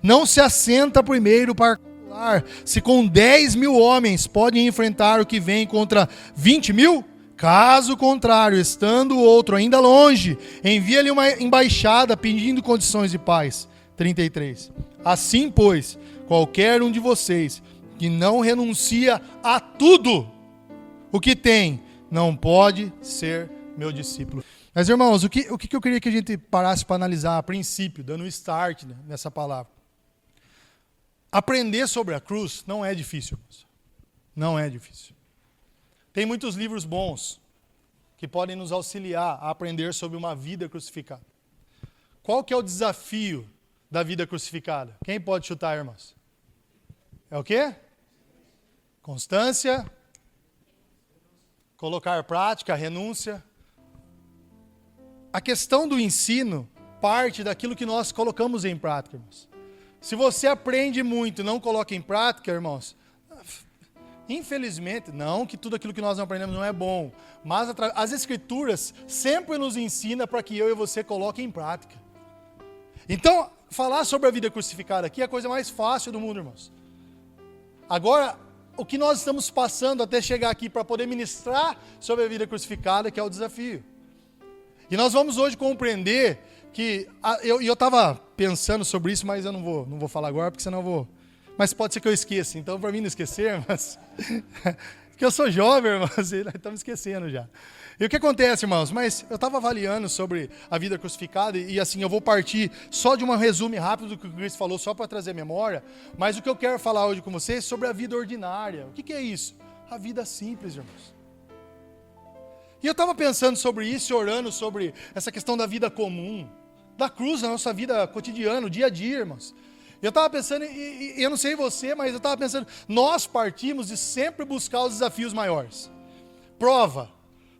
não se assenta primeiro para calcular se com 10.000 homens podem enfrentar o que vem contra 20.000? Caso contrário, estando o outro ainda longe, envia-lhe uma embaixada pedindo condições de paz. 33. Assim, pois, qualquer um de vocês que não renuncia a tudo o que tem, não pode ser meu discípulo. Mas, irmãos, o que eu queria que a gente parasse para analisar a princípio, dando um start nessa palavra. Aprender sobre a cruz não é difícil, irmãos. Não é difícil. Tem muitos livros bons que podem nos auxiliar a aprender sobre uma vida crucificada. Qual que é o desafio da vida crucificada? Quem pode chutar, irmãos? É o quê? Constância, colocar prática, renúncia. A questão do ensino parte daquilo que nós colocamos em prática, irmãos. Se você aprende muito e não coloca em prática, irmãos, infelizmente, não que tudo aquilo que nós não aprendemos não é bom, mas as Escrituras sempre nos ensinam para que eu e você coloquem em prática. Então, falar sobre a vida crucificada aqui é a coisa mais fácil do mundo, irmãos. Agora, o que nós estamos passando até chegar aqui para poder ministrar sobre a vida crucificada, que é o desafio. E nós vamos hoje compreender que... Eu estava pensando sobre isso, mas eu não vou falar agora, porque senão eu vou... Mas pode ser que eu esqueça. Então, para mim não esquecer, mas... porque eu sou jovem, irmãos, e nós estamos esquecendo já. E o que acontece, irmãos? Mas eu estava avaliando sobre a vida crucificada e assim, eu vou partir só de um resumo rápido do que o Cristo falou, só para trazer memória. Mas o que eu quero falar hoje com vocês é sobre a vida ordinária. O que é isso? A vida simples, irmãos. E eu estava pensando sobre isso e orando sobre essa questão da vida comum, da cruz na nossa vida cotidiana, dia a dia, irmãos. Eu estava pensando, e eu não sei você, mas eu estava pensando, nós partimos de sempre buscar os desafios maiores. Prova.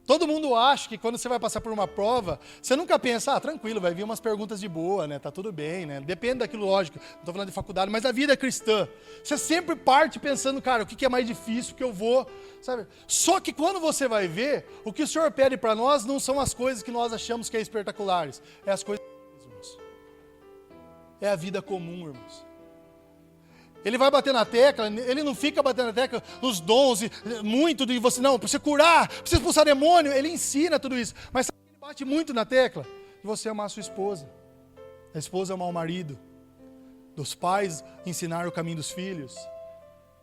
Todo mundo acha que quando você vai passar por uma prova, você nunca pensa, tranquilo, vai vir umas perguntas de boa, né? Tá tudo bem, né? Depende daquilo, lógico. Não estou falando de faculdade, mas a vida cristã. Você sempre parte pensando, cara, o que é mais difícil, o que eu vou, sabe? Só que quando você vai ver, o que o Senhor pede para nós não são as coisas que nós achamos que é espetaculares. É as coisas, irmãos. É a vida comum, irmãos. Ele vai bater na tecla, ele não fica batendo na tecla, os dons, muito de você, não, para você curar, para você expulsar demônio, ele ensina tudo isso. Mas sabe, ele bate muito na tecla de você amar a sua esposa, a esposa amar o marido, dos pais ensinar o caminho dos filhos,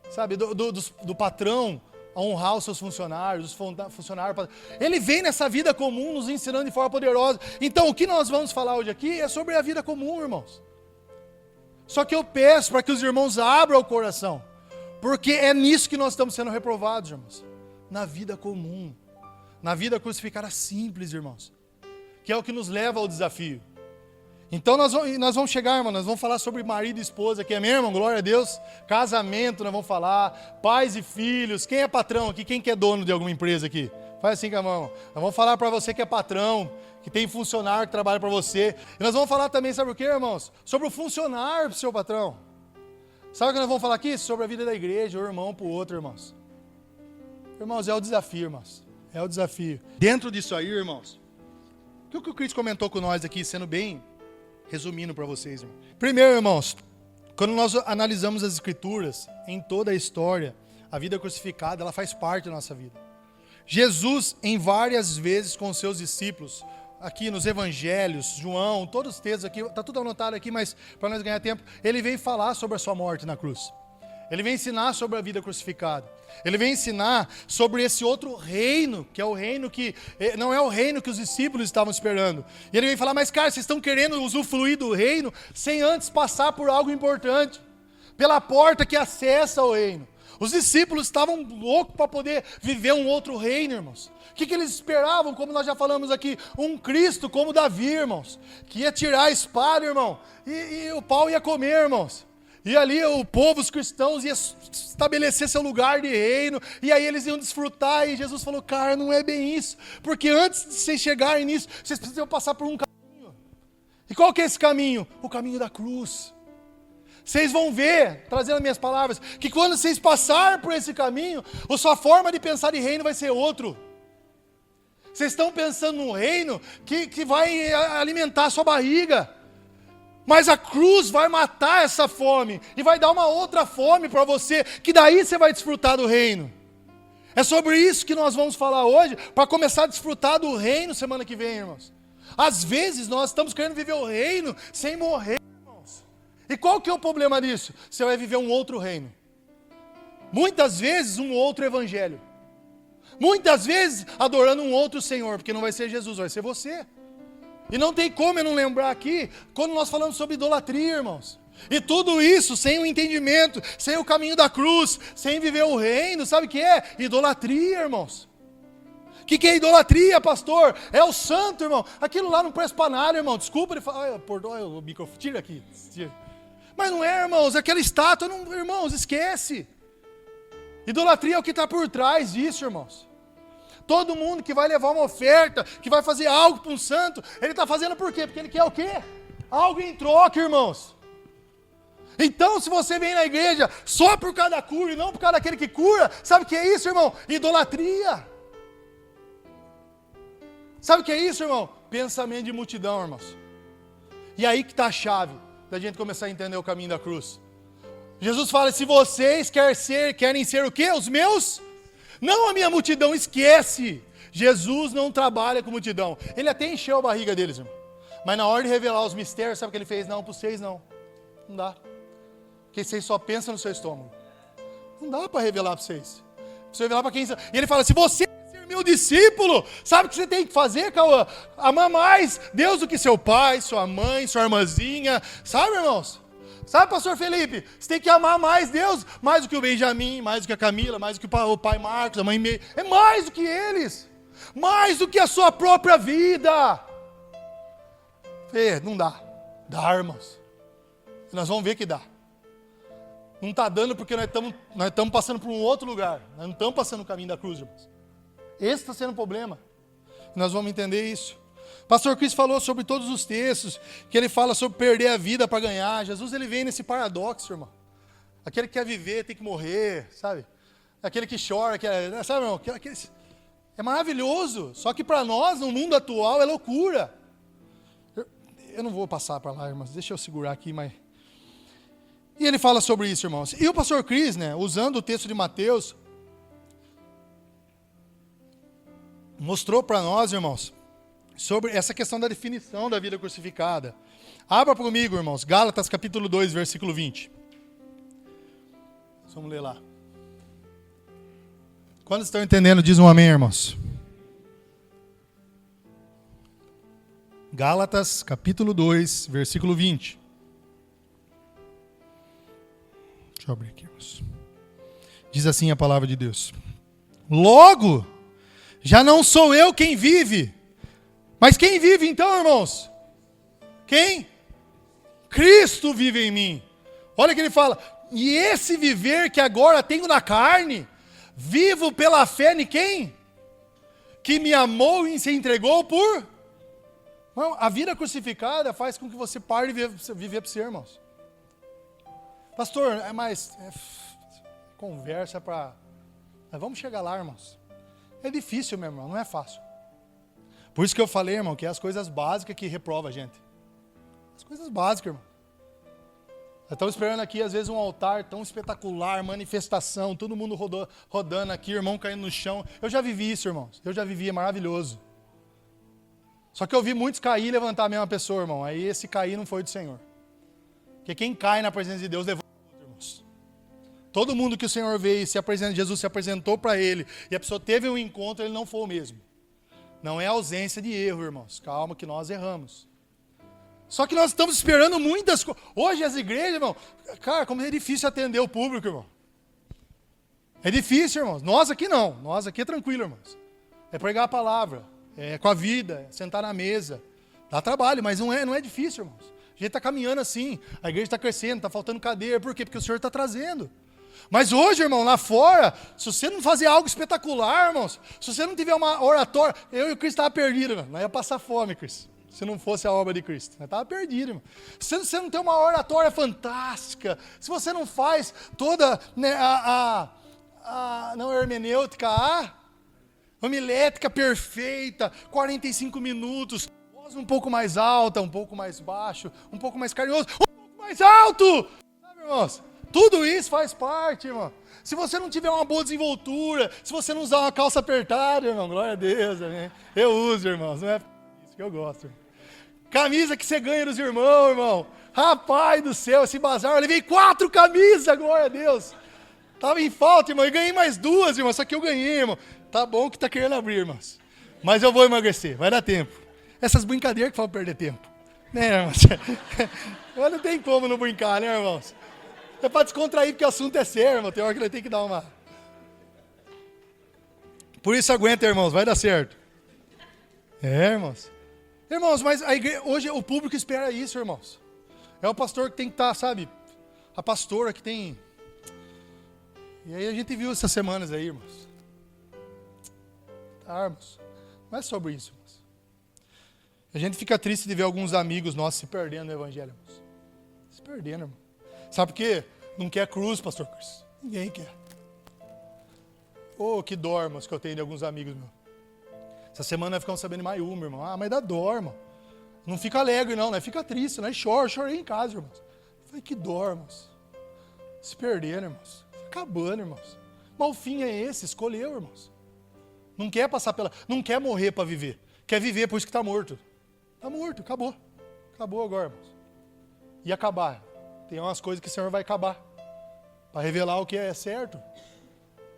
sabe, do patrão a honrar os seus funcionários, os funcionários. Ele vem nessa vida comum nos ensinando de forma poderosa. Então o que nós vamos falar hoje aqui é sobre a vida comum, irmãos. Só que eu peço para que os irmãos abram o coração, porque é nisso que nós estamos sendo reprovados, irmãos. Na vida comum, na vida crucificada simples, irmãos, que é o que nos leva ao desafio. Então nós vamos chegar, irmão, nós vamos falar sobre marido e esposa aqui, amém, irmão? Glória a Deus. Casamento, nós vamos falar, pais e filhos. Quem é patrão aqui? Quem que é dono de alguma empresa aqui? Faz assim com a mão. Nós vamos falar para você que é patrão, que tem funcionário que trabalha para você. E nós vamos falar também, sabe o que, irmãos? Sobre o funcionário do seu patrão. Sabe o que nós vamos falar aqui? Sobre a vida da igreja, o irmão para o outro, irmãos. Irmãos, é o desafio, irmãos. É o desafio. Dentro disso aí, irmãos, o que o Cristo comentou com nós aqui, sendo bem resumindo para vocês, irmãos. Primeiro, irmãos, quando nós analisamos as Escrituras, em toda a história, a vida crucificada, ela faz parte da nossa vida. Jesus, em várias vezes com os seus discípulos, aqui nos evangelhos, João, todos os textos aqui, está tudo anotado aqui, mas para nós ganhar tempo, ele vem falar sobre a sua morte na cruz. Ele vem ensinar sobre a vida crucificada. Ele vem ensinar sobre esse outro reino, que é o reino que não é o reino que os discípulos estavam esperando. E ele vem falar, mas cara, vocês estão querendo usufruir do reino sem antes passar por algo importante, pela porta que acessa o reino. Os discípulos estavam loucos para poder viver um outro reino, irmãos. O que eles esperavam, como nós já falamos aqui? Um Cristo como Davi, irmãos, que ia tirar a espada, irmão, e o pau ia comer, irmãos. E ali o povo, os cristãos, ia estabelecer seu lugar de reino, e aí eles iam desfrutar, e Jesus falou, cara, não é bem isso, porque antes de vocês chegarem nisso, vocês precisam passar por um caminho. E qual que é esse caminho? O caminho da cruz. Vocês vão ver, trazendo as minhas palavras, que quando vocês passarem por esse caminho, a sua forma de pensar em reino vai ser outro. Vocês estão pensando num reino que vai alimentar a sua barriga. Mas a cruz vai matar essa fome e vai dar uma outra fome para você, que daí você vai desfrutar do reino. É sobre isso que nós vamos falar hoje, para começar a desfrutar do reino semana que vem, irmãos. Às vezes nós estamos querendo viver o reino sem morrer, irmãos. E qual que é o problema disso? Você vai viver um outro reino. Muitas vezes um outro evangelho. Muitas vezes adorando um outro Senhor, porque não vai ser Jesus, vai ser você. E não tem como eu não lembrar aqui, quando nós falamos sobre idolatria, irmãos. E tudo isso sem o entendimento, sem o caminho da cruz, sem viver o reino, sabe o que é? Idolatria, irmãos. O que é idolatria, pastor? É o santo, irmão. Aquilo lá não presta para nada, irmão. Desculpa, ele fala, o microfone, tira aqui. Tira. Mas não é, irmãos, aquela estátua, não, irmãos, esquece. Idolatria é o que está por trás disso, irmãos. Todo mundo que vai levar uma oferta, que vai fazer algo para um santo, ele está fazendo por quê? Porque ele quer o quê? Algo em troca, irmãos. Então, se você vem na igreja só por causa da cura e não por causa daquele que cura, sabe o que é isso, irmão? Idolatria. Sabe o que é isso, irmão? Pensamento de multidão, irmãos. E aí que está a chave da gente começar a entender o caminho da cruz. Jesus fala, se vocês querem ser o quê? Os meus? Não a minha multidão, esquece. Jesus não trabalha com multidão. Ele até encheu a barriga deles, irmão. Mas na hora de revelar os mistérios, sabe o que ele fez? Não, para vocês não. Não dá. Porque vocês só pensam no seu estômago. Não dá para revelar para vocês. Você revelar para quem... E ele fala, se você quer ser meu discípulo, sabe o que você tem que fazer, Cauã? Amar mais Deus do que seu pai, sua mãe, sua irmãzinha. Sabe, irmãos? Sabe, pastor Felipe? Você tem que amar mais Deus, mais do que o Benjamin, mais do que a Camila, mais do que o pai Marcos, a mãe Meire. É mais do que eles. Mais do que a sua própria vida. Não dá. Dá, irmãos. Nós vamos ver que dá. Não está dando porque nós estamos passando por um outro lugar. Nós não estamos passando o caminho da cruz, irmãos. Esse está sendo o problema. Nós vamos entender isso. Pastor Cris falou sobre todos os textos, que ele fala sobre perder a vida para ganhar. Jesus, ele vem nesse paradoxo, irmão. Aquele que quer viver tem que morrer, sabe? Aquele que chora, sabe, irmão? É maravilhoso. Só que para nós, no mundo atual, é loucura. Eu não vou passar para lá, irmãos. Deixa eu segurar aqui, mas... E ele fala sobre isso, irmãos. E o pastor Cris, né, usando o texto de Mateus, mostrou para nós, irmãos, sobre essa questão da definição da vida crucificada. Abra comigo, irmãos, Gálatas capítulo 2, versículo 20. Vamos ler lá. Quando estão entendendo, diz um amém, irmãos. Gálatas capítulo 2, versículo 20. Deixa eu abrir aqui, irmãos. Diz assim a palavra de Deus. Logo, já não sou eu quem vive. Mas quem vive então, irmãos? Quem? Cristo vive em mim. Olha o que ele fala. E esse viver que agora tenho na carne, vivo pela fé em quem? Que me amou e se entregou por... Não, a vida crucificada faz com que você pare de viver para você, irmãos. Pastor, é mais... conversa para... Mas vamos chegar lá, irmãos. É difícil, meu irmão, não é fácil. Por isso que eu falei, irmão, que é as coisas básicas que reprova a gente. As coisas básicas, irmão. Estamos esperando aqui, às vezes, um altar tão espetacular, manifestação, todo mundo rodando aqui, irmão caindo no chão. Eu já vivi isso, irmãos. Eu já vivi, é maravilhoso. Só que eu vi muitos cair e levantar a mesma pessoa, irmão. Aí esse cair não foi do Senhor. Porque quem cai na presença de Deus levanta outro, irmãos. Todo mundo que o Senhor veio, Jesus se apresentou para ele, e a pessoa teve um encontro, ele não foi o mesmo. Não é ausência de erro, irmãos. Calma que nós erramos. Só que nós estamos esperando muitas coisas. Hoje as igrejas, irmão, cara, como é difícil atender o público, irmão. É difícil, irmãos. Nós aqui não. Nós aqui é tranquilo, irmãos. É pregar a palavra. É com a vida. É sentar na mesa. Dá trabalho, mas não é difícil, irmãos. A gente está caminhando assim. A igreja está crescendo, está faltando cadeira. Por quê? Porque o Senhor está trazendo. Mas hoje, irmão, lá fora, se você não fazer algo espetacular, irmãos, se você não tiver uma oratória, eu e o Cristo estava perdido, irmão. Nós ia passar fome, Cristo, se não fosse a obra de Cristo. Nós estava perdido, irmão. Se você não tem uma oratória fantástica, se você não faz toda, né, não hermenêutica, a homilética perfeita, 45 minutos, Um pouco mais alta, um pouco mais baixo, um pouco mais carinhoso, um pouco mais alto. Sabe, irmãos? Tudo isso faz parte, irmão. Se você não tiver uma boa desenvoltura, se você não usar uma calça apertada, irmão, glória a Deus, amém. Eu uso, irmãos, não é isso que eu gosto. Irmão. Camisa que você ganha dos irmãos, irmão. Rapaz do céu, esse bazar, eu levei 4 camisas, glória a Deus. Tava em falta, irmão, e ganhei mais 2, irmão, só que eu ganhei, irmão. Tá bom que tá querendo abrir, irmãos. Mas eu vou emagrecer, vai dar tempo. Essas brincadeiras que falam perder tempo. Né, irmãos? Mas não tem como não brincar, né, irmãos? É para descontrair, porque o assunto é sério, irmão. Tem hora que ele tem que dar uma... Por isso aguenta, irmãos, vai dar certo. É, irmãos. Irmãos, mas a igreja, hoje o público espera isso, irmãos. É o pastor que tem que estar, sabe? A pastora que tem... E aí a gente viu essas semanas aí, irmãos. Tá, irmãos. Não é sobre isso, irmãos. A gente fica triste de ver alguns amigos nossos se perdendo no evangelho, irmãos. Se perdendo, irmão. Sabe por quê? Não quer cruz, pastor Cris. Ninguém quer. Oh, que dó, irmãos, que eu tenho de alguns amigos meus. Essa semana nós ficamos sabendo de mais uma, irmão. Ah, mas dá dó, irmão. Não fica alegre, não, né? Fica triste, né? Chorei em casa, irmãos. Falei, que dó, irmãos. Se perderam, irmãos. Acabando, irmãos. Mas o fim é esse, escolheu, irmãos. Não quer passar pela... Não quer morrer para viver. Quer viver, por isso que está morto. Está morto, acabou. Acabou agora, irmãos. E acabar. Tem umas coisas que o Senhor vai acabar. Para revelar o que é certo.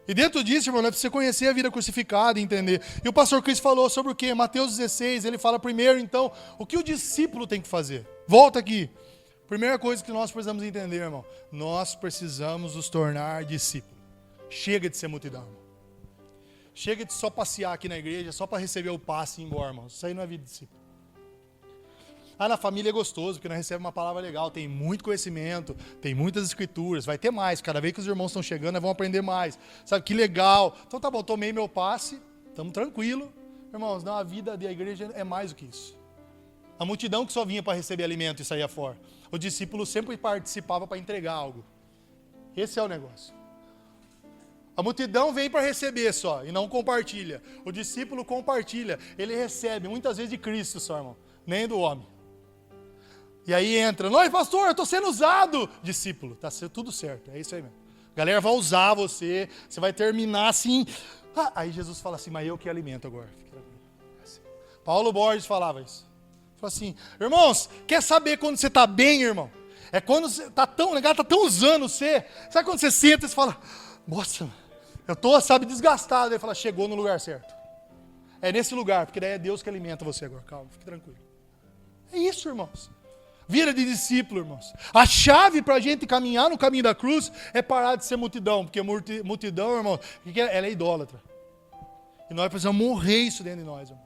E dentro disso, irmão, é para você conhecer a vida crucificada e entender. E o pastor Cris falou sobre o quê? Mateus 16, ele fala primeiro, então, o que o discípulo tem que fazer. Volta aqui. Primeira coisa que nós precisamos entender, irmão. Nós precisamos nos tornar discípulos. Chega de ser multidão, irmão. Chega de só passear aqui na igreja, só para receber o passe e ir embora, irmão. Isso aí não é vida de discípulo. Ah, na família é gostoso, porque nós recebemos uma palavra legal, tem muito conhecimento, tem muitas escrituras, vai ter mais. Cada vez que os irmãos estão chegando, nós vamos aprender mais. Sabe, que legal. Então tá bom, tomei meu passe, estamos tranquilos. Irmãos, não, a vida da igreja é mais do que isso. A multidão que só vinha para receber alimento e saía fora. O discípulo sempre participava para entregar algo. Esse é o negócio. A multidão vem para receber só e não compartilha. O discípulo compartilha, ele recebe muitas vezes de Cristo só, irmão, nem do homem. E aí entra, nós, pastor, eu estou sendo usado. Discípulo, está tudo certo, é isso aí mesmo. A galera vai usar você, você vai terminar assim. Ah, aí Jesus fala assim, mas eu que alimento agora. Assim. Paulo Borges falava isso. Falou assim, irmãos, quer saber quando você está bem, irmão? É quando você está tão, negado, está tão usando você. Sabe quando você senta e você fala, nossa, eu estou, sabe, desgastado. Ele fala, chegou no lugar certo. É nesse lugar, porque daí é Deus que alimenta você agora. Calma, fique tranquilo. É isso, irmãos. Vida de discípulo, irmãos. A chave para a gente caminhar no caminho da cruz é parar de ser multidão. Porque multidão, irmão, ela é idólatra. E nós precisamos morrer isso dentro de nós, irmão.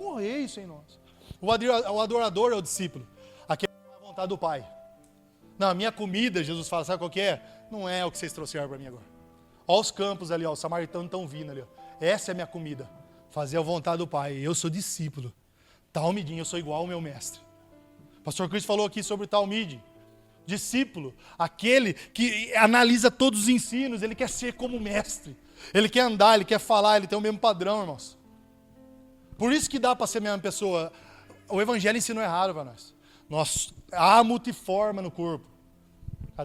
Morrer isso em nós. O adorador é o discípulo. Aquele que é a vontade do Pai. Não, a minha comida, Jesus fala, sabe qual que é? Não é o que vocês trouxeram para mim agora. Olha os campos ali, ó, os samaritanos estão vindo ali. Ó. Essa é a minha comida. Fazer a vontade do Pai. Eu sou discípulo. Talmidinho, eu sou igual ao meu mestre. O pastor Cris falou aqui sobre o Talmide. Discípulo, aquele que analisa todos os ensinos, ele quer ser como mestre. Ele quer andar, ele quer falar, ele tem o mesmo padrão, irmãos. Por isso que dá para ser a mesma pessoa. O evangelho ensinou errado para nós. Há multiforma no corpo.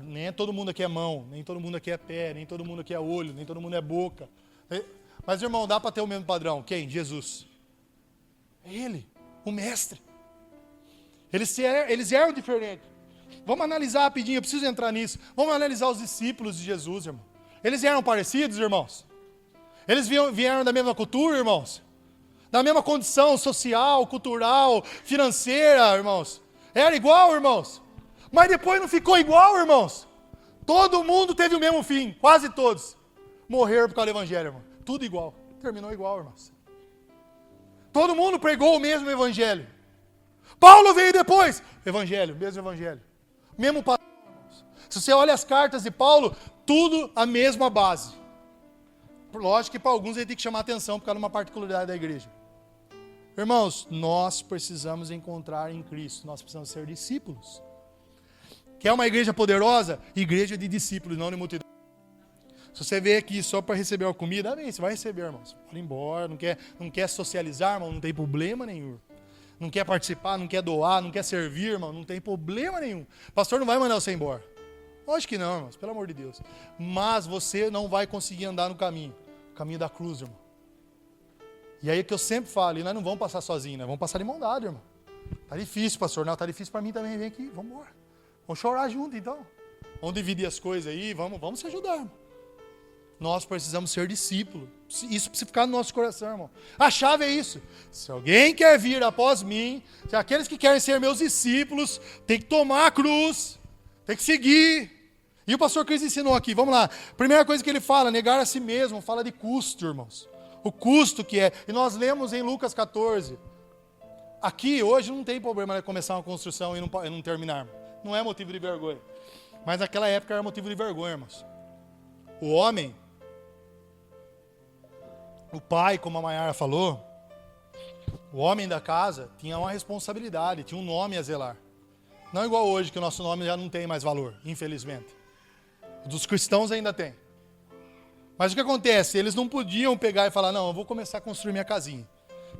Nem todo mundo aqui é mão, nem todo mundo aqui é pé, nem todo mundo aqui é olho, nem todo mundo é boca. Mas, irmão, dá para ter o mesmo padrão. Quem? Jesus. É ele, o mestre. Eles eram diferentes. Vamos analisar rapidinho, eu preciso entrar nisso. Vamos analisar os discípulos de Jesus, irmão. Eles eram parecidos, irmãos? Eles vieram da mesma cultura, irmãos? Da mesma condição social, cultural, financeira, irmãos? Era igual, irmãos? Mas depois não ficou igual, irmãos? Todo mundo teve o mesmo fim, quase todos. Morreram por causa do evangelho, irmão. Tudo igual. Terminou igual, irmãos. Todo mundo pregou o mesmo evangelho. Paulo veio depois. Evangelho, mesmo evangelho. Mesmo padrão, irmãos. Se você olha as cartas de Paulo, tudo a mesma base. Lógico que para alguns ele tem que chamar atenção por causa de uma particularidade da igreja. Irmãos, nós precisamos encontrar em Cristo. Nós precisamos ser discípulos. Quer uma igreja poderosa? Igreja de discípulos, não de multidão. Se você veio aqui só para receber a comida, amém, você vai receber, irmãos. Pode ir embora, não quer socializar, irmão, não tem problema nenhum. não quer participar, não quer doar, não quer servir, irmão, não tem problema nenhum. O pastor não vai mandar você embora. Lógico que não, irmãos, pelo amor de Deus. Mas você não vai conseguir andar no caminho da cruz, irmão. E aí é que eu sempre falo, e nós não vamos passar sozinhos, nós vamos passar de mão dada, irmão. Tá difícil, pastor, não, tá difícil para mim também, vem aqui, vamos embora. Vamos chorar junto, então. Vamos dividir as coisas aí, vamos se ajudar, irmão. Nós precisamos ser discípulos. Isso precisa ficar no nosso coração, irmão. A chave é isso. Se alguém quer vir após mim, se aqueles que querem ser meus discípulos, tem que tomar a cruz, tem que seguir. E o pastor Cris ensinou aqui, vamos lá. Primeira coisa que ele fala, negar a si mesmo, fala de custo, irmãos. O custo que é. E nós lemos em Lucas 14. Aqui, hoje, não tem problema de começar uma construção e não terminar. Não é motivo de vergonha. Mas naquela época era motivo de vergonha, irmãos. O homem, o pai, como a Mayara falou, o homem da casa tinha uma responsabilidade, tinha um nome a zelar. Não igual hoje, que o nosso nome já não tem mais valor, infelizmente. O dos cristãos ainda tem. Mas o que acontece? Eles não podiam pegar e falar, não, eu vou começar a construir minha casinha.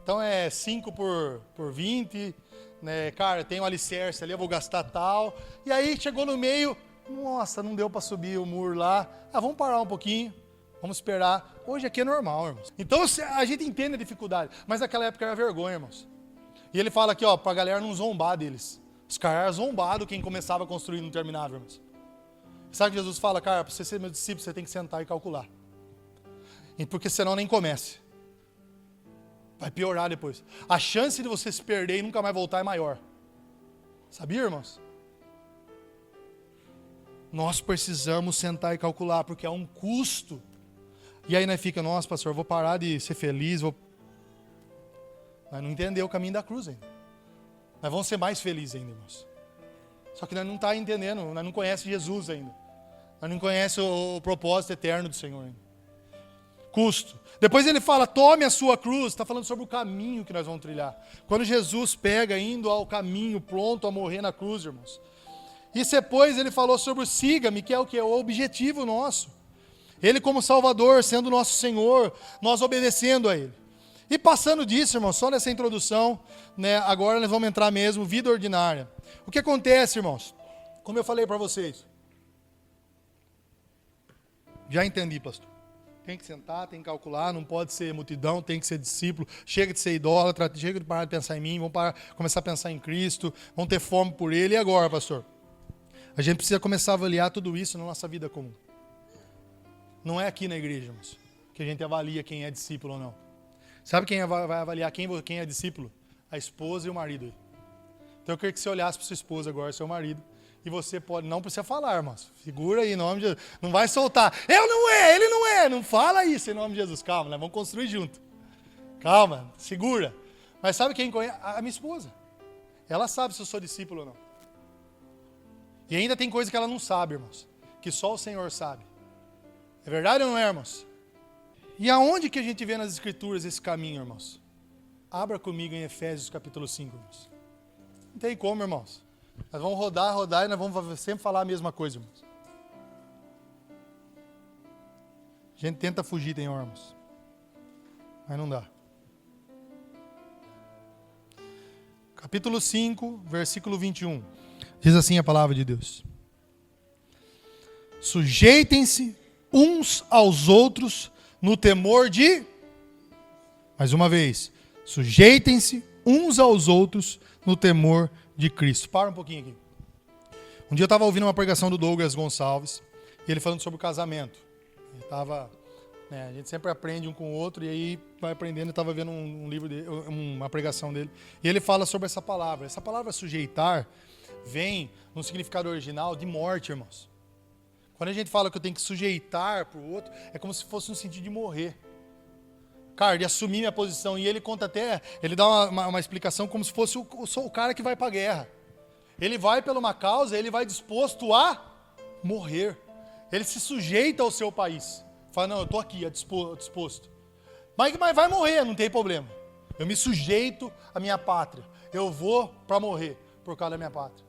Então é 5 por 20, né? Cara, tem um alicerce ali, eu vou gastar tal. E aí chegou no meio, nossa, não deu para subir o muro lá. Vamos parar um pouquinho, vamos esperar. Hoje aqui é normal, irmãos. Então a gente entende a dificuldade, mas naquela época era vergonha, irmãos. E ele fala aqui, ó, para a galera não zombar deles. Os caras eram zombados quem começava a construir e não terminava, irmãos. Sabe o que Jesus fala? Cara, para você ser meu discípulo, você tem que sentar e calcular. E porque senão nem comece. Vai piorar depois. A chance de você se perder e nunca mais voltar é maior. Sabia, irmãos? Nós precisamos sentar e calcular, porque há um custo. E aí nós fica, nossa, pastor, eu vou parar de ser feliz. Nós não entendemos o caminho da cruz ainda. Nós vamos ser mais felizes ainda, irmãos. Só que nós não estamos entendendo, nós não conhecemos Jesus ainda. Nós não conhecemos o propósito eterno do Senhor ainda. Custo. Depois ele fala, tome a sua cruz. Está falando sobre o caminho que nós vamos trilhar. Quando Jesus pega, indo ao caminho, pronto a morrer na cruz, irmãos. E depois ele falou sobre o siga-me, que é o que? O objetivo nosso. Ele como Salvador, sendo nosso Senhor, nós obedecendo a Ele. E passando disso, irmãos, só nessa introdução, né, agora nós vamos entrar mesmo, vida ordinária. O que acontece, irmãos? Como eu falei para vocês. Já entendi, pastor. Tem que sentar, tem que calcular, não pode ser multidão, tem que ser discípulo. Chega de ser idólatra, chega de parar de pensar em mim, vamos começar a pensar em Cristo, vamos ter fome por Ele. E agora, pastor? A gente precisa começar a avaliar tudo isso na nossa vida comum. Não é aqui na igreja, irmãos, que a gente avalia quem é discípulo ou não. Sabe quem vai avaliar quem é discípulo? A esposa e o marido. Então eu queria que você olhasse para sua esposa agora, seu marido, e você pode, não precisa falar, irmãos. Segura aí, em nome de Jesus. Não vai soltar. Eu não é, ele não é. Não fala isso em nome de Jesus. Calma, nós vamos construir junto. Calma, segura. Mas sabe quem conhece? A minha esposa. Ela sabe se eu sou discípulo ou não. E ainda tem coisa que ela não sabe, irmãos. Que só o Senhor sabe. É verdade ou não é, irmãos? E aonde que a gente vê nas Escrituras esse caminho, irmãos? Abra comigo em Efésios capítulo 5, irmãos. Não tem como, irmãos. Nós vamos rodar e nós vamos sempre falar a mesma coisa, irmãos. A gente tenta fugir, tem irmãos. Mas não dá. Capítulo 5, versículo 21. Diz assim a palavra de Deus. Sujeitem-se uns aos outros no temor de... Mais uma vez. Sujeitem-se uns aos outros no temor de Cristo. Para um pouquinho aqui. Um dia eu estava ouvindo uma pregação do Douglas Gonçalves, e ele falando sobre o casamento. Ele estava, a gente sempre aprende um com o outro, e aí vai aprendendo. Eu estava vendo um livro dele, uma pregação dele, e ele fala sobre essa palavra. Essa palavra sujeitar vem no significado original de morte, irmãos. Quando a gente fala que eu tenho que sujeitar para o outro, é como se fosse no sentido de morrer. Cara, de assumir minha posição. E ele conta até, ele dá uma explicação como se fosse o cara que vai para a guerra. Ele vai por uma causa, ele vai disposto a morrer. Ele se sujeita ao seu país. Fala, não, eu estou aqui, disposto. Mas vai morrer, não tem problema. Eu me sujeito à minha pátria. Eu vou para morrer por causa da minha pátria.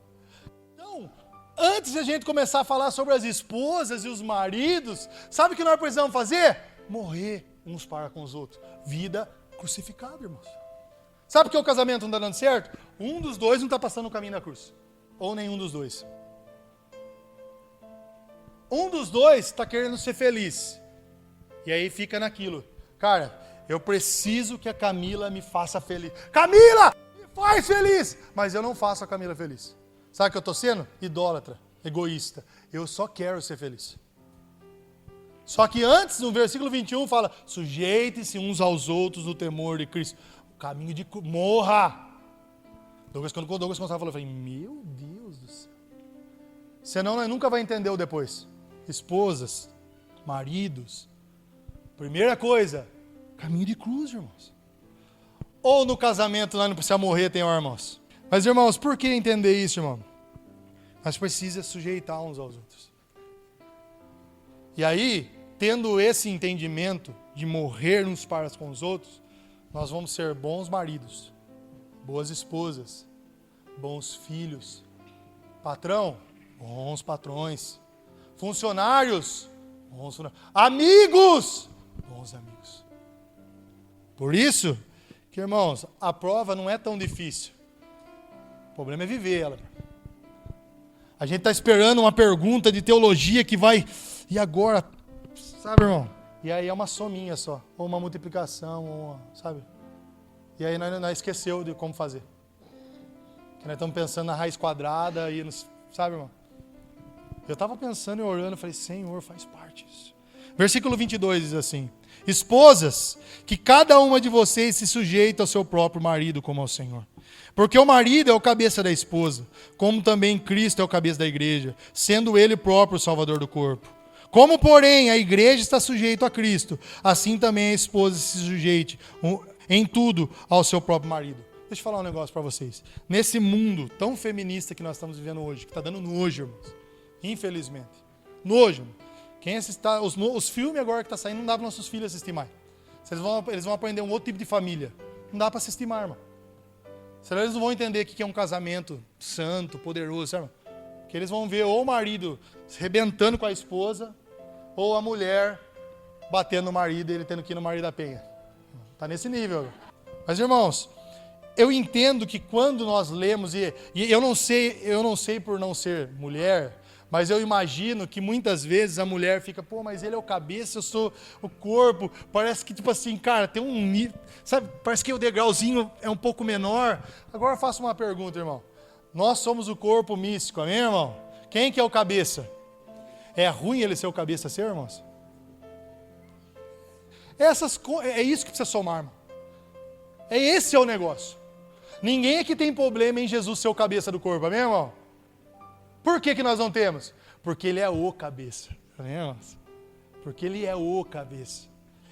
Então, antes de a gente começar a falar sobre as esposas e os maridos, sabe o que nós precisamos fazer? Morrer uns para com os outros. Vida crucificada, irmãos. Sabe por que o casamento não está dando certo? Um dos dois não está passando o caminho da cruz. Ou nenhum dos dois. Um dos dois está querendo ser feliz. E aí fica naquilo. Cara, eu preciso que a Camila me faça feliz. Camila, me faz feliz! Mas eu não faço a Camila feliz. Sabe o que eu estou sendo? Idólatra, egoísta. Eu só quero ser feliz. Só que antes, no versículo 21, fala: sujeite-se uns aos outros no temor de Cristo. O caminho de... Morra! Quando o Douglas começava a falar, eu falei, meu Deus do céu. Senão nós nunca vai entender o depois. Esposas, maridos. Primeira coisa, caminho de cruz, irmãos. Ou no casamento, lá não precisa morrer, tem irmãos. Mas, irmãos, por que entender isso, irmão? Nós precisamos sujeitar uns aos outros. E aí, tendo esse entendimento de morrer uns para com os outros, nós vamos ser bons maridos, boas esposas, bons filhos, patrão, bons patrões, funcionários, bons funcionários, amigos, bons amigos. Por isso que, irmãos, a prova não é tão difícil. O problema é viver ela. A gente está esperando uma pergunta de teologia que vai... E agora? Sabe, irmão? E aí é uma sominha só. Ou uma multiplicação, ou uma, sabe? E aí nós esqueceu de como fazer. Que nós estamos pensando na raiz quadrada e... Sabe, irmão? Eu estava pensando e orando, falei, Senhor, faz parte disso. Versículo 22 diz assim: esposas, que cada uma de vocês se sujeite ao seu próprio marido como ao Senhor. Porque o marido é o cabeça da esposa, como também Cristo é o cabeça da igreja, sendo ele próprio o salvador do corpo. Como, porém, a igreja está sujeita a Cristo, assim também a esposa se sujeite em tudo ao seu próprio marido. Deixa eu falar um negócio para vocês. Nesse mundo tão feminista que nós estamos vivendo hoje, que está dando nojo, irmãos, infelizmente, nojo. Quem assiste, os filmes agora que estão saindo, não dá para nossos filhos assistir mais. Eles vão aprender um outro tipo de família. Não dá para assistir mais, irmão. Senão eles não vão entender o que é um casamento santo, poderoso, sabe? Que eles vão ver ou o marido se rebentando com a esposa, ou a mulher batendo no marido e ele tendo que ir no marido da penha. Está nesse nível. Mas, irmãos, eu entendo que quando nós lemos, e eu não sei por não ser mulher, mas eu imagino que muitas vezes a mulher fica, pô, mas ele é o cabeça, eu sou o corpo. Parece que, tipo assim, cara, tem um... Sabe, parece que o degrauzinho é um pouco menor. Agora eu faço uma pergunta, irmão. Nós somos o corpo místico, amém, irmão? Quem que é o cabeça? É ruim ele ser o cabeça seu, irmãos? É isso que precisa somar, irmão. Esse é o negócio. Ninguém aqui tem problema em Jesus ser o cabeça do corpo, amém, irmão? Por que nós não temos? Porque ele é o cabeça. Amém, irmãos? Porque ele é o cabeça.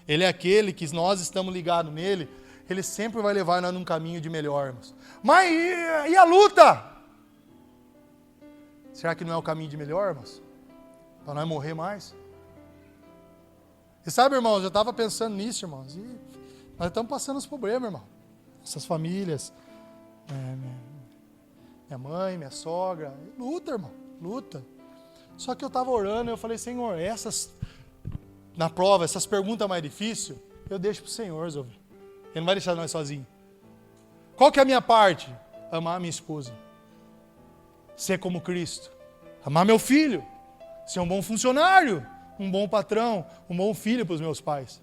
Ele é aquele que nós estamos ligados nele, ele sempre vai levar nós num caminho de melhor, irmãos. Mas e a luta? Será que não é o caminho de melhor, irmãos? Para nós morrer mais? E sabe, irmãos, eu estava pensando nisso, irmãos, e nós estamos passando os problemas, irmão. Nossas famílias, minha mãe, minha sogra, luta, irmão, luta. Só que eu estava orando e eu falei, Senhor, na prova, essas perguntas mais difíceis, eu deixo para o Senhor resolver. Ele não vai deixar nós sozinhos. Qual que é a minha parte? Amar a minha esposa. Ser como Cristo. Amar meu filho. Ser um bom funcionário. Um bom patrão. Um bom filho para os meus pais.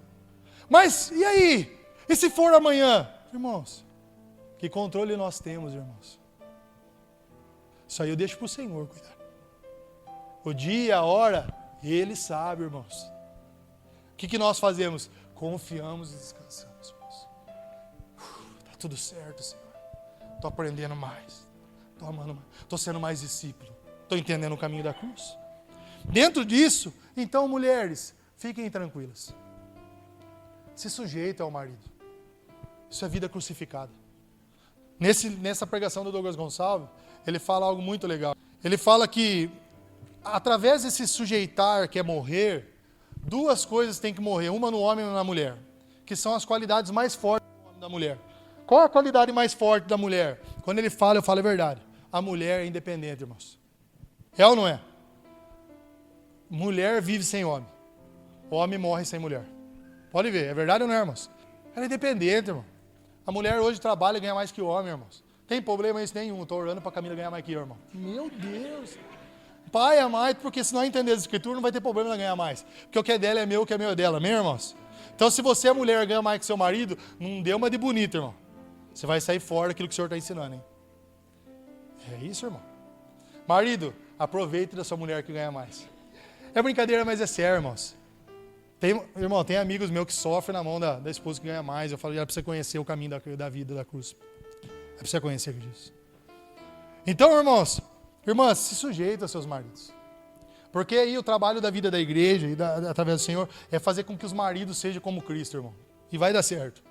Mas, e aí? E se for amanhã? Irmãos, que controle nós temos, irmãos? Isso aí eu deixo para o Senhor cuidar. O dia, a hora, Ele sabe, irmãos. O que nós fazemos? Confiamos e descansamos, irmãos. Está tudo certo, Senhor. Estou aprendendo mais. Estou amando mais. Estou sendo mais discípulo. Estou entendendo o caminho da cruz. Dentro disso, então, mulheres, fiquem tranquilas. Se sujeitem ao marido. Isso é vida crucificada. Nessa pregação do Douglas Gonçalves, ele fala algo muito legal. Ele fala que, através desse sujeitar, que é morrer, duas coisas têm que morrer, uma no homem e uma na mulher, que são as qualidades mais fortes do homem e da mulher. Qual a qualidade mais forte da mulher? Quando ele fala, eu falo a verdade. A mulher é independente, irmãos. É ou não é? Mulher vive sem homem. Homem morre sem mulher. Pode ver, é verdade ou não é, irmãos? Ela é independente, irmão. A mulher hoje trabalha e ganha mais que o homem, irmãos. Tem problema isso nenhum. Estou orando para a Camila ganhar mais que eu, irmão. Meu Deus. Pai, é mais, porque se não entender as escrituras, não vai ter problema ela ganhar mais. Porque o que é dela é meu, o que é meu é dela. Amém, irmãos? Então, se você é mulher e ganha mais que seu marido, não dê uma de bonita, irmão. Você vai sair fora daquilo que o Senhor está ensinando, hein? É isso, irmão. Marido, aproveite da sua mulher que ganha mais. É brincadeira, mas é sério, irmãos. Tem amigos meus que sofrem na mão da esposa que ganha mais. Eu falo, já precisa conhecer o caminho da vida, da cruz. É precisa conhecer disso. Então, irmãs, se sujeitem aos seus maridos. Porque aí o trabalho da vida da igreja e através do Senhor é fazer com que os maridos sejam como Cristo, irmão. E vai dar certo.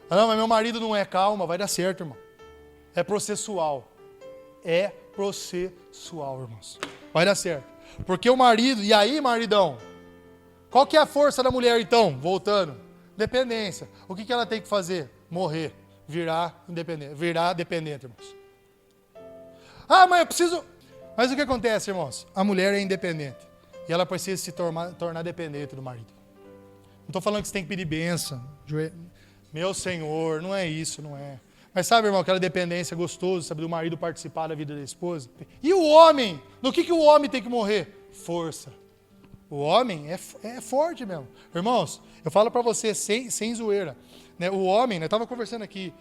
Ah, não, mas meu marido não é, calma, vai dar certo, irmão. É processual. É processual, irmãos. Vai dar certo. Porque o marido, e aí, maridão? Qual que é a força da mulher, então? Voltando. Dependência. O que ela tem que fazer? Morrer. Virar independente. Virar dependente, irmãos. Ah, mas eu preciso... Mas o que acontece, irmãos? A mulher é independente. E ela precisa se tornar dependente do marido. Não estou falando que você tem que pedir bênção. Meu Senhor, não é isso, não é. Mas sabe, irmão, aquela dependência gostosa, sabe, do marido participar da vida da esposa. E o homem? No que o homem tem que morrer? Força. O homem é forte mesmo. Irmãos, eu falo para você sem zoeira. Né? O homem, eu estava conversando aqui,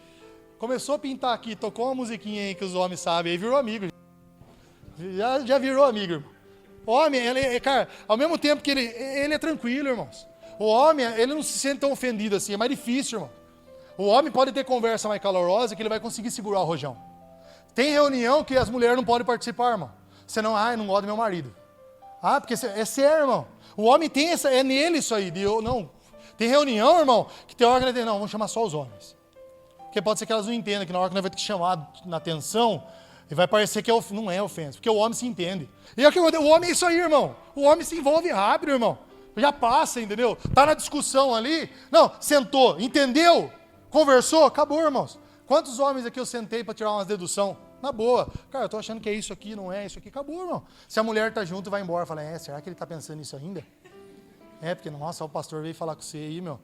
começou a pintar aqui, tocou uma musiquinha aí que os homens sabem, aí virou amigo. Já virou amigo, irmão. O homem, cara, ao mesmo tempo que ele é tranquilo, irmãos. O homem, ele não se sente tão ofendido assim, é mais difícil, irmão. O homem pode ter conversa mais calorosa que ele vai conseguir segurar o rojão. Tem reunião que as mulheres não podem participar, irmão. Senão, eu não gosto do meu marido. Ah, porque é sério, irmão. O homem tem é nele isso aí. Não. Tem reunião, irmão, que tem hora que ele tem, não, vamos chamar só os homens. Porque pode ser que elas não entendam, que na hora que nós vamos ter que chamar na atenção, e vai parecer que não é ofensa, porque o homem se entende. E o homem é isso aí, irmão. O homem se envolve rápido, irmão. Já passa, entendeu? Tá na discussão ali. Não, sentou, entendeu? Conversou, acabou, irmãos. Quantos homens aqui eu sentei para tirar umas dedução? Na boa. Cara, eu tô achando que é isso aqui, não é isso aqui. Acabou, irmão. Se a mulher tá junto e vai embora, fala, será que ele tá pensando nisso ainda? Porque, nossa, o pastor veio falar com você aí, meu.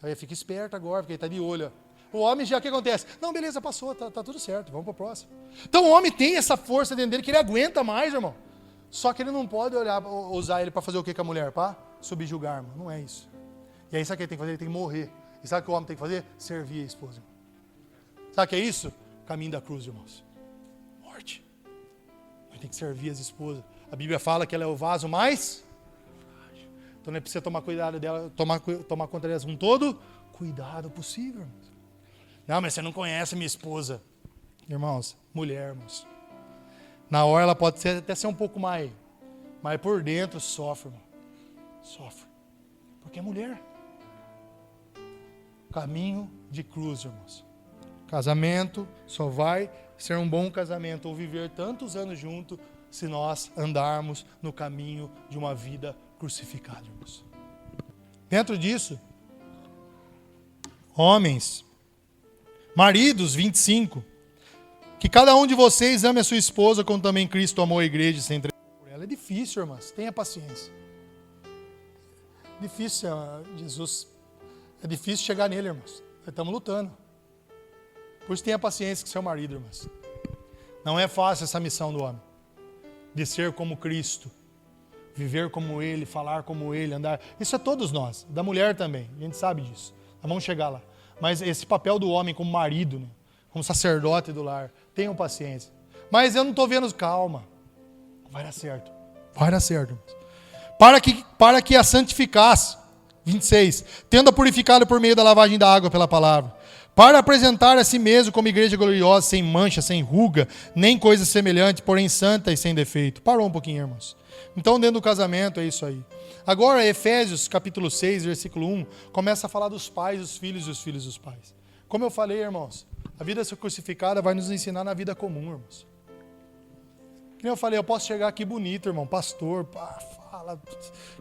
Aí fica esperto agora, porque ele tá de olho. O homem já, o que acontece? Não, beleza, passou, tá tudo certo, vamos pro próximo. Então o homem tem essa força dentro dele que ele aguenta mais, irmão. Só que ele não pode usar ele para fazer o que com a mulher? Para subjugar, irmão. Não é isso. E aí sabe o que ele tem que fazer? Ele tem que morrer. E sabe o que o homem tem que fazer? Servir a esposa, irmão. Sabe o que é isso? Caminho da cruz, irmãos. Morte. Ele tem que servir as esposas. A Bíblia fala que ela é o vaso mais frágil. Então ele precisa tomar cuidado dela, tomar conta delas com todo cuidado possível, irmãos. Não, mas você não conhece a minha esposa. Irmãos, mulher, irmãos. Na hora ela pode até ser um pouco mais, mas por dentro sofre, irmão. Sofre. Porque é mulher. Caminho de cruz, irmãos. Casamento só vai ser um bom casamento ou viver tantos anos juntos se nós andarmos no caminho de uma vida crucificada, irmãos. Dentro disso, homens, maridos, 25, que cada um de vocês ame a sua esposa como também Cristo amou a igreja e se entregou por ela. É difícil, irmãs, tenha paciência. Difícil, Jesus, é difícil chegar nele, irmãos. Nós estamos lutando. Por isso tenha paciência com seu marido, irmãs. Não é fácil essa missão do homem. De ser como Cristo. Viver como Ele, falar como Ele, andar. Isso é todos nós, da mulher também, a gente sabe disso. Nós vamos chegar lá. Mas esse papel do homem como marido, né? Como sacerdote do lar, tenham paciência. Mas eu não estou vendo, calma. Vai dar certo. Vai dar certo. Para que a santificasse, 26, tendo-a purificado por meio da lavagem da água pela palavra, para apresentar a si mesmo como igreja gloriosa, sem mancha, sem ruga, nem coisa semelhante, porém santa e sem defeito. Parou um pouquinho, irmãos. Então, dentro do casamento, é isso aí. Agora, Efésios, capítulo 6, versículo 1, começa a falar dos pais, dos filhos e os filhos dos pais. Como eu falei, irmãos, a vida crucificada vai nos ensinar na vida comum, irmãos. Como eu falei, eu posso chegar aqui bonito, irmão, pastor, fala,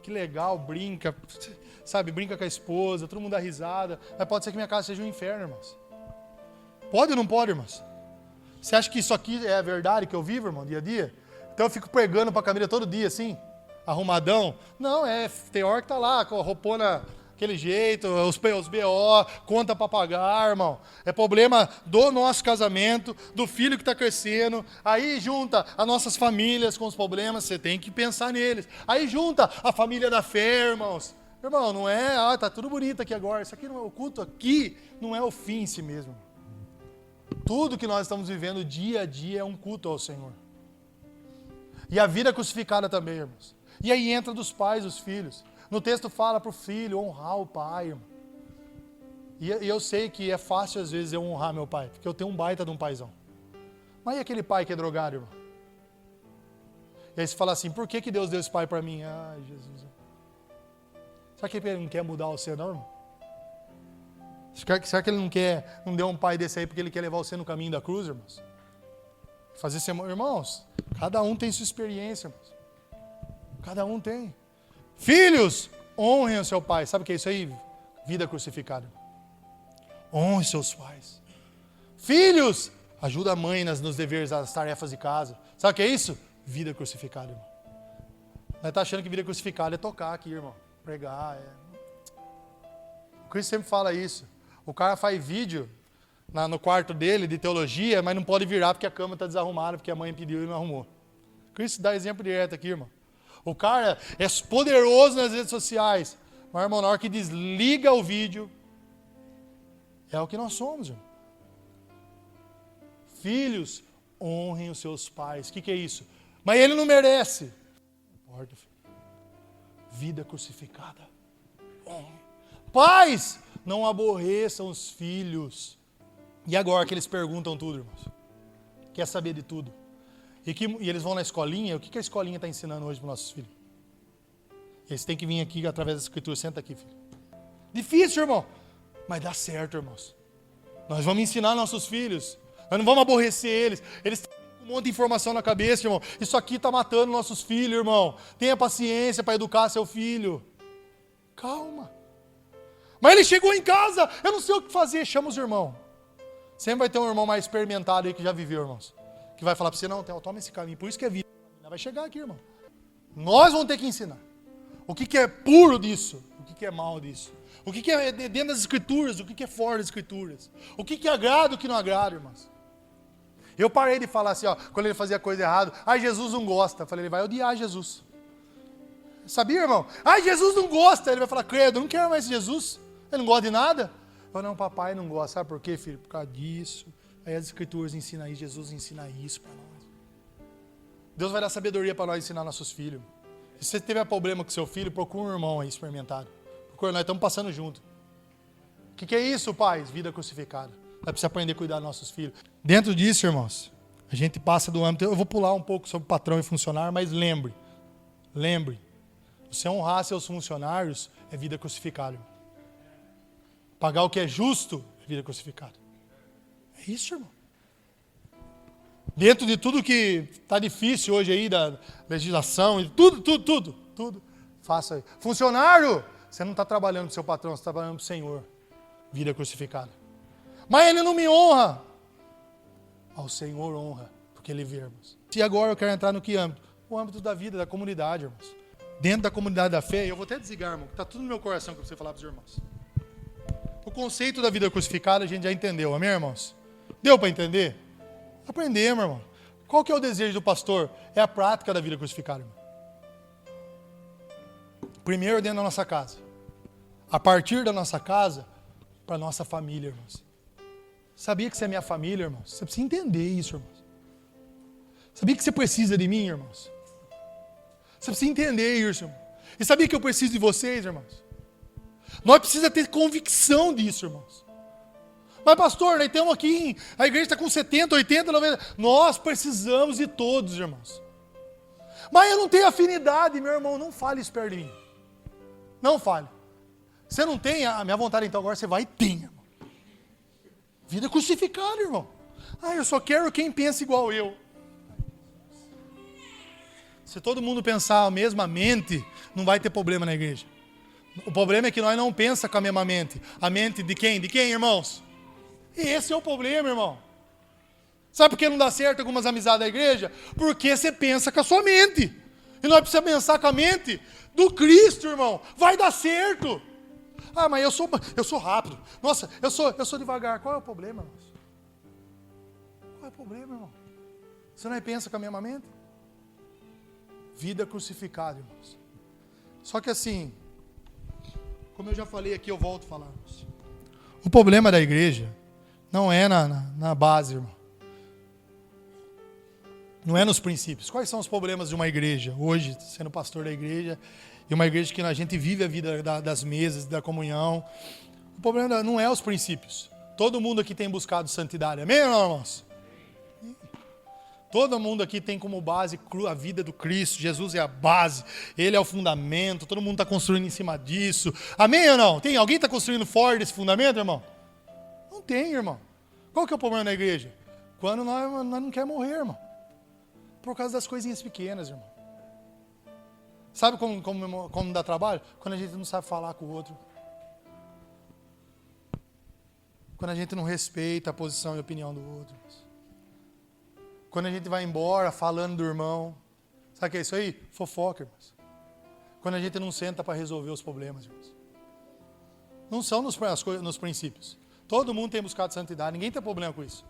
que legal, brinca, sabe, brinca com a esposa, todo mundo dá risada, mas pode ser que minha casa seja um inferno, irmãos. Pode ou não pode, irmãos? Você acha que isso aqui é a verdade que eu vivo, irmão, dia a dia? Então eu fico pregando pra Camila todo dia, assim, arrumadão. Não, tem hora que tá lá, com a roupona, aquele jeito, os BO, conta para pagar, irmão. É problema do nosso casamento, do filho que está crescendo. Aí junta as nossas famílias com os problemas, você tem que pensar neles. Aí junta a família da fé, irmãos. Irmão, não é, tá tudo bonito aqui agora. Isso aqui não é o culto aqui, não é o fim em si mesmo. Tudo que nós estamos vivendo dia a dia é um culto ao Senhor. E a vida crucificada também, irmãos. E aí entra dos pais, os filhos. No texto fala para o filho honrar o pai, irmão. E eu sei que é fácil às vezes eu honrar meu pai, porque eu tenho um baita de um paizão. Mas e aquele pai que é drogado, irmão? E aí você fala assim, por que Deus deu esse pai para mim? Ai, Jesus. Será que ele não quer mudar você, não, irmão? Será que ele não deu um pai desse aí porque ele quer levar você no caminho da cruz, irmãos? Fazer ser... Irmãos, cada um tem sua experiência, irmãos. Cada um tem. Filhos, honrem o seu pai. Sabe o que é isso aí? Vida crucificada. Honre seus pais. Filhos, ajuda a mãe nos deveres, nas tarefas de casa. Sabe o que é isso? Vida crucificada, irmão. Nós tá achando que vida crucificada é tocar aqui, irmão. Pregar. O Cristo sempre fala isso. O cara faz vídeo no quarto dele de teologia, mas não pode virar porque a cama está desarrumada, porque a mãe pediu e não arrumou. O Cristo dá exemplo direto aqui, irmão. O cara é poderoso nas redes sociais, mas, irmão, na hora que desliga o vídeo, é o que nós somos, irmão. Filhos, honrem os seus pais. O que é isso? Mas ele não merece. Não importa, filho. Vida crucificada. Honre. Pais, não aborreçam os filhos. E agora que eles perguntam tudo, irmãos? Quer saber de tudo. E eles vão na escolinha. O que a escolinha está ensinando hoje para os nossos filhos? Eles têm que vir aqui através da Escritura. Senta aqui, filho. Difícil, irmão. Mas dá certo, irmãos. Nós vamos ensinar nossos filhos. Nós não vamos aborrecer eles. Eles têm um monte de informação na cabeça, irmão. Isso aqui está matando nossos filhos, irmão. Tenha paciência para educar seu filho. Calma. Mas ele chegou em casa. Eu não sei o que fazer. Chama os irmãos. Sempre vai ter um irmão mais experimentado aí que já viveu, irmãos. Que vai falar para você, não, toma esse caminho. Por isso que é vida. Vai chegar aqui, irmão. Nós vamos ter que ensinar. O que é puro disso? O que é mal disso? O que é dentro das Escrituras? O que é fora das Escrituras? O que agrada e o que não agrada, irmãos? Eu parei de falar assim, ó, quando ele fazia coisa errada. Ai, Jesus não gosta. Eu falei, ele vai odiar Jesus. Sabia, irmão? Ai, Jesus não gosta. Ele vai falar, credo, eu não quero mais Jesus. Ele não gosta de nada. Eu não, papai não gosta. Sabe por quê, filho? Por causa disso. Aí as Escrituras ensinam isso, Jesus ensina isso para nós. Deus vai dar sabedoria para nós ensinar nossos filhos. Se você tiver problema com seu filho, procura um irmão aí experimentado. Procura, nós estamos passando junto. O que é isso, pais? Vida crucificada. Nós precisamos aprender a cuidar dos nossos filhos. Dentro disso, irmãos, a gente passa do âmbito... Eu vou pular um pouco sobre patrão e funcionário, mas lembre. Você honrar seus funcionários é vida crucificada. Pagar o que é justo é vida crucificada. É isso, irmão. Dentro de tudo que está difícil hoje aí, da legislação, tudo, faça aí. Funcionário, você não está trabalhando para o seu patrão, você está trabalhando para o Senhor. Vida crucificada. Mas ele não me honra. Ao Senhor honra, porque ele vê, irmãos. E agora eu quero entrar no que âmbito? O âmbito da vida, da comunidade, irmãos. Dentro da comunidade da fé, eu vou até desligar, irmão, está tudo no meu coração que você falar para os irmãos. O conceito da vida crucificada a gente já entendeu, amém, irmãos? Deu para entender? Aprender, meu irmão. Qual que é o desejo do pastor? É a prática da vida crucificada, irmão. Primeiro dentro da nossa casa. A partir da nossa casa, para a nossa família, irmãos. Sabia que você é minha família, irmãos? Você precisa entender isso, irmãos. Sabia que você precisa de mim, irmãos? Você precisa entender isso, irmão. E sabia que eu preciso de vocês, irmãos? Nós precisamos ter convicção disso, irmãos. Mas, pastor, nós estamos aqui, a igreja está com 70, 80, 90. Nós precisamos de todos, irmãos. Mas eu não tenho afinidade, meu irmão. Não fale isso perto de mim. Não fale. Você não tem a minha vontade, então agora você vai e tem, irmão. Vida crucificada, irmão. Eu só quero quem pensa igual eu. Se todo mundo pensar a mesma mente, não vai ter problema na igreja. O problema é que nós não pensamos com a mesma mente. A mente de quem? De quem, irmãos? E esse é o problema, irmão. Sabe por que não dá certo algumas amizades da igreja? Porque você pensa com a sua mente. E nós precisamos pensar com a mente do Cristo, irmão. Vai dar certo. Ah, mas eu sou rápido. Nossa, eu sou devagar. Qual é o problema, irmãos? Qual é o problema, irmão? Você não pensa com a mesma mente? Vida crucificada, irmãos. Só que assim, como eu já falei aqui, eu volto a falar, irmãos. O problema da igreja não é na base, irmão. Não é nos princípios. Quais são os problemas de uma igreja, hoje, sendo pastor da igreja, e uma igreja que a gente vive a vida das mesas, da comunhão? O problema não é os princípios. Todo mundo aqui tem buscado santidade. Amém, irmãos? Todo mundo aqui tem como base a vida do Cristo. Jesus é a base, Ele é o fundamento. Todo mundo está construindo em cima disso. Amém ou não? Alguém está construindo fora desse fundamento, irmão? Não tem, irmão. Qual que é o problema na igreja? Quando nós não queremos morrer, irmão. Por causa das coisinhas pequenas, irmão. Sabe como dá trabalho? Quando a gente não sabe falar com o outro. Quando a gente não respeita a posição e a opinião do outro. Quando a gente vai embora falando do irmão. Sabe o que é isso aí? Fofoca, irmãos. Quando a gente não senta para resolver os problemas, irmãos. Não são nos princípios. Todo mundo tem buscado santidade, ninguém tem problema com isso.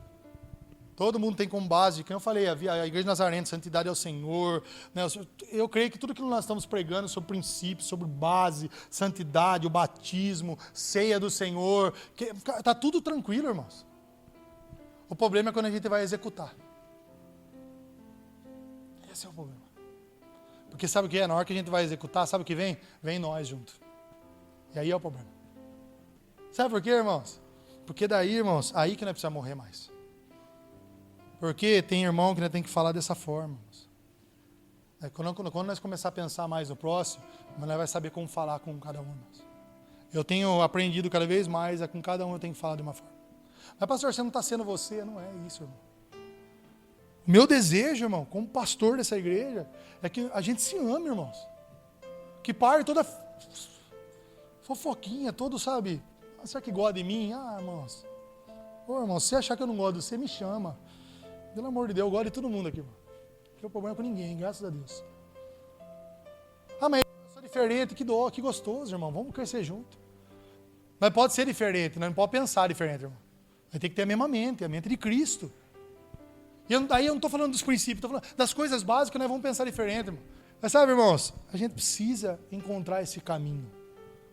Todo mundo tem como base, como eu falei, a Igreja Nazarena, santidade é o Senhor. Né? Eu creio que tudo que nós estamos pregando sobre princípios, sobre base, santidade, o batismo, ceia do Senhor, está tudo tranquilo, irmãos. O problema é quando a gente vai executar. Esse é o problema. Porque sabe o que é? Na hora que a gente vai executar, sabe o que vem? Vem nós junto. E aí é o problema. Sabe por quê, irmãos? Porque daí, irmãos, aí que nós precisamos morrer mais. Porque tem irmão que nós tem que falar dessa forma. Quando nós começar a pensar mais no próximo, nós vai saber como falar com cada um. Irmãos. Eu tenho aprendido cada vez mais, com cada um eu tenho que falar de uma forma. Mas pastor, você não está sendo você, não é isso, irmão. O meu desejo, irmão, como pastor dessa igreja, é que a gente se ame, irmãos. Que pare toda fofoquinha, todo, sabe? Será que gosta de mim? Ah, irmãos. Ô, irmão, se você achar que eu não gosto de você, me chama. Pelo amor de Deus, eu gosto de todo mundo aqui, irmão. Não tem problema com ninguém, graças a Deus. Ah, mas eu sou diferente, que gostoso, irmão. Vamos crescer junto. Mas pode ser diferente, não pode pensar diferente, irmão. Vai ter que ter a mesma mente, a mente de Cristo. E aí eu não estou falando dos princípios, estou falando das coisas básicas, nós vamos pensar diferente, irmão. Mas sabe, irmãos, a gente precisa encontrar esse caminho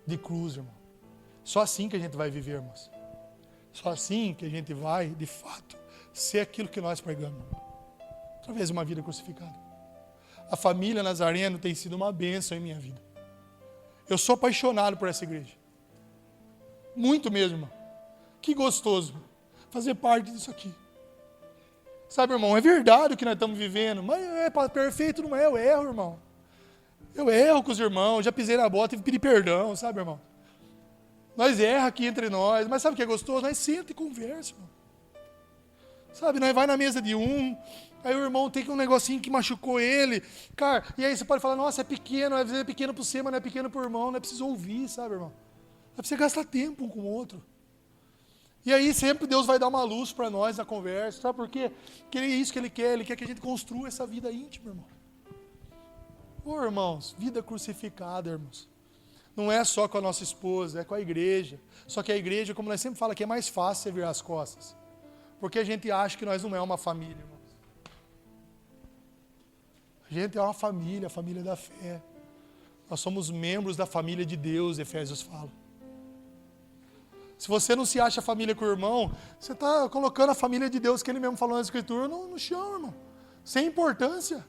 de cruz, irmão. Só assim que a gente vai viver, irmãos. Só assim que a gente vai, de fato, ser aquilo que nós pregamos. Através de uma vida crucificada. A família Nazareno tem sido uma bênção em minha vida. Eu sou apaixonado por essa igreja. Muito mesmo, irmão. Que gostoso fazer parte disso aqui. Sabe, irmão, é verdade o que nós estamos vivendo, mas perfeito não é, eu erro, irmão. Eu erro com os irmãos, já pisei na bota e pedi perdão, sabe, irmão? Nós erramos aqui entre nós, mas sabe o que é gostoso? Nós senta e conversa, irmão. Sabe, nós vai na mesa de aí o irmão tem um negocinho que machucou ele, cara, e aí você pode falar, nossa, é pequeno, às vezes é pequeno para você, mas não é pequeno para o irmão, não é preciso ouvir, sabe, irmão? É preciso gastar tempo um com o outro. E aí sempre Deus vai dar uma luz para nós na conversa, sabe por quê? Porque é isso que Ele quer que a gente construa essa vida íntima, irmão. Ô, irmãos, vida crucificada, irmãos. Não é só com a nossa esposa, é com a igreja. Só que a igreja, como nós sempre falamos, que é mais fácil você virar as costas. Porque a gente acha que nós não é uma família, irmãos. A gente é uma família, a família da fé. Nós somos membros da família de Deus, Efésios fala. Se você não se acha família com o irmão, você está colocando a família de Deus, que ele mesmo falou na Escritura, no chão, irmão. Sem importância.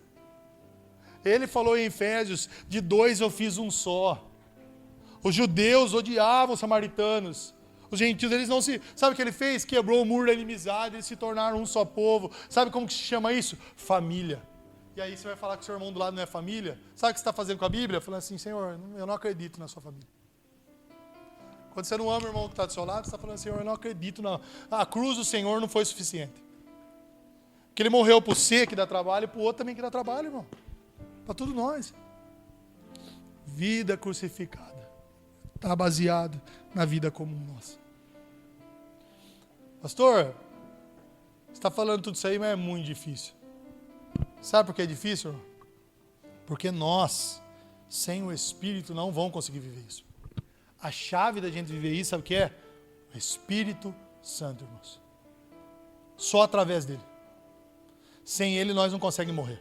Ele falou em Efésios, de 2 eu fiz um só. Os judeus odiavam os samaritanos. Os gentios, eles não se... Sabe o que ele fez? Quebrou o muro da inimizade, eles se tornaram um só povo. Sabe como que se chama isso? Família. E aí você vai falar que o seu irmão do lado não é família? Sabe o que você está fazendo com a Bíblia? Falando assim, Senhor, eu não acredito na sua família. Quando você não ama o irmão que está do seu lado, você está falando, Senhor, eu não acredito. Não. A cruz do Senhor não foi suficiente. Porque Ele morreu por você, que dá trabalho, e para o outro também que dá trabalho, irmão. Para todos nós. Vida crucificada. Está baseado na vida comum nossa. Pastor, você está falando tudo isso aí, mas é muito difícil. Sabe por que é difícil, irmão? Porque nós, sem o Espírito, não vamos conseguir viver isso. A chave da gente viver isso, sabe o que é? O Espírito Santo, irmãos. Só através dele. Sem ele nós não conseguimos morrer.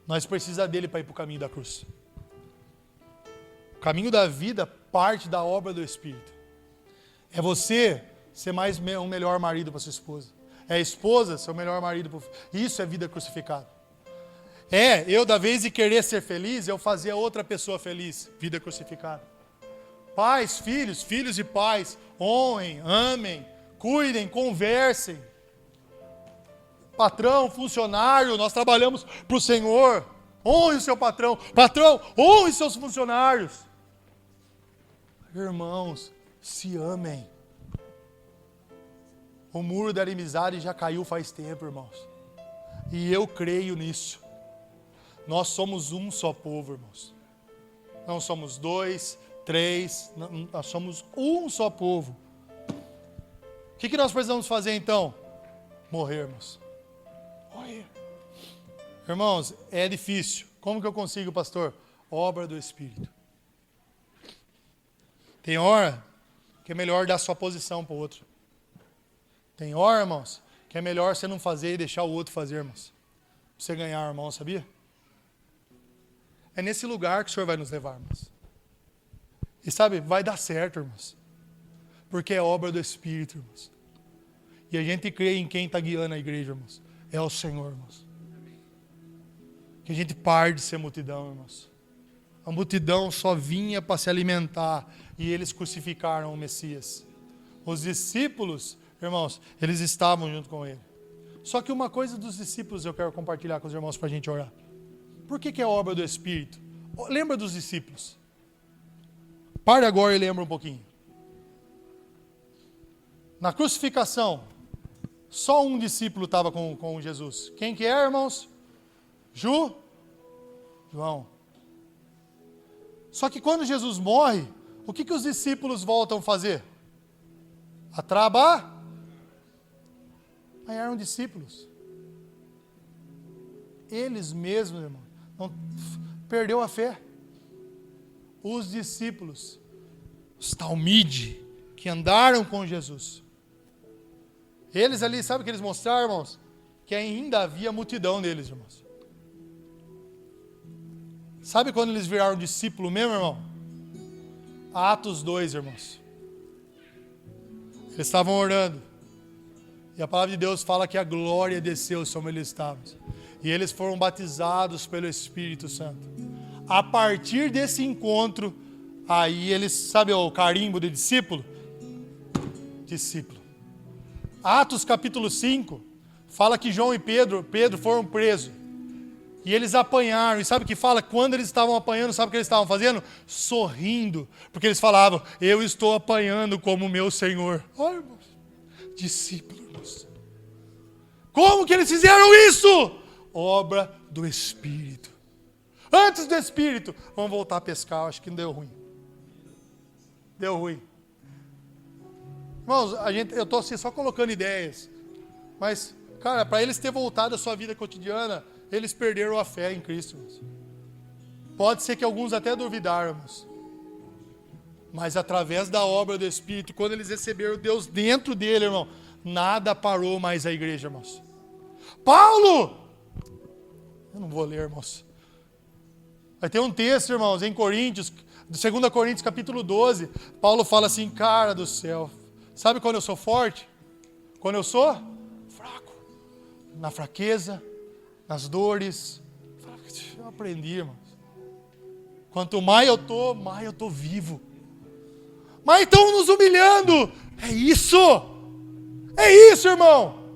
Nós precisamos dele para ir para o caminho da cruz. O caminho da vida parte da obra do Espírito. É você ser um melhor marido para sua esposa. É a esposa ser o melhor marido para o filho. Isso é vida crucificada. Eu, da vez de querer ser feliz, eu fazer a outra pessoa feliz. Vida crucificada. Pais, filhos e pais, honrem, amem, cuidem, conversem. Patrão, funcionário, nós trabalhamos para o Senhor. Honre o seu patrão. Patrão, honre seus funcionários. Irmãos, se amem. O muro da inimizade já caiu faz tempo, irmãos. E eu creio nisso. Nós somos um só povo, irmãos. Não somos 2, 3, nós somos um só povo. O que nós precisamos fazer então? Morrermos. Morrer. Irmãos, é difícil. Como que eu consigo, pastor? Obra do Espírito. Tem hora que é melhor dar sua posição para o outro. Tem hora, irmãos, que é melhor você não fazer e deixar o outro fazer, irmãos. Pra você ganhar, irmão, sabia? É nesse lugar que o Senhor vai nos levar, irmãos. E sabe, vai dar certo, irmãos. Porque é obra do Espírito, irmãos. E a gente crê em quem está guiando a igreja, irmãos. É o Senhor, irmãos. Que a gente pare de ser multidão, irmãos. A multidão só vinha para se alimentar e eles crucificaram o Messias. Os discípulos, irmãos, eles estavam junto com ele. Só que uma coisa dos discípulos eu quero compartilhar com os irmãos para a gente orar. Por que é a obra do Espírito? Lembra dos discípulos. Pare agora e lembra um pouquinho. Na crucificação, só um discípulo estava com Jesus. Quem que é, irmãos? João. Só que quando Jesus morre, o que os discípulos voltam a fazer? Mas eram discípulos. Eles mesmos, irmão, perdeu a fé. Os discípulos, os talmide, que andaram com Jesus. Eles ali, sabe o que eles mostraram, irmãos? Que ainda havia multidão deles, irmãos. Sabe quando eles viraram discípulo mesmo, irmão? Atos 2, irmãos. Eles estavam orando. E a palavra de Deus fala que a glória desceu sobre eles estavam. E eles foram batizados pelo Espírito Santo. A partir desse encontro, aí eles, sabe o carimbo de discípulo? Discípulo. Atos capítulo 5, fala que João e Pedro foram presos. E eles apanharam, e sabe o que fala? Quando eles estavam apanhando, sabe o que eles estavam fazendo? Sorrindo, porque eles falavam, eu estou apanhando como meu Senhor. Olha, irmãos, discípulos. Como que eles fizeram isso? Obra do Espírito. Antes do Espírito, vamos voltar a pescar, acho que não deu ruim. Deu ruim. Irmãos, eu estou assim, só colocando ideias, mas, cara, para eles ter voltado à sua vida cotidiana, eles perderam a fé em Cristo. Irmãos. Pode ser que alguns até duvidaram, irmãos. Mas através da obra do Espírito, quando eles receberam Deus dentro dele, irmão, nada parou mais a igreja, irmãos. Paulo! Eu não vou ler, irmãos. Vai ter um texto, irmãos, em Coríntios, 2 Coríntios capítulo 12. Paulo fala assim, cara do céu, sabe quando eu sou forte? Quando eu sou fraco. Na fraqueza, nas dores. Eu aprendi, irmãos. Quanto mais eu tô vivo. Mas estão nos humilhando. É isso, irmão.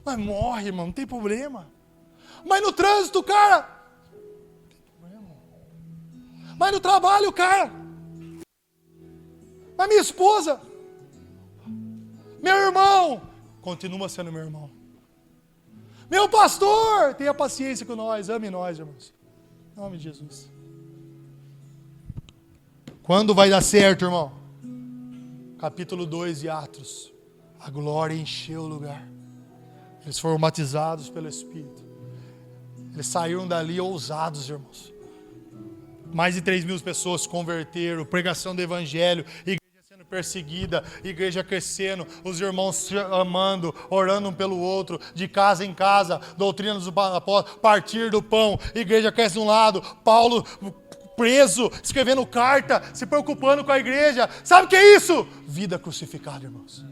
Mas morre, irmão, não tem problema. Mas no trânsito, cara, não tem problema. Mas no trabalho, cara. Mas minha esposa, meu irmão, continua sendo meu irmão. Meu pastor, tenha paciência com nós, ame nós, irmãos. Em nome de Jesus. Quando vai dar certo, irmão? Capítulo 2 de Atos. A glória encheu o lugar. Eles foram batizados pelo Espírito. Eles saíram dali ousados, irmãos. Mais de 3.000 pessoas se converteram, pregação do evangelho, igreja sendo perseguida, igreja crescendo, os irmãos se amando, orando um pelo outro, de casa em casa, doutrina dos apóstolos, partir do pão, igreja cresce de um lado, Paulo preso, escrevendo carta, se preocupando com a igreja. Sabe o que é isso? Vida crucificada, irmãos.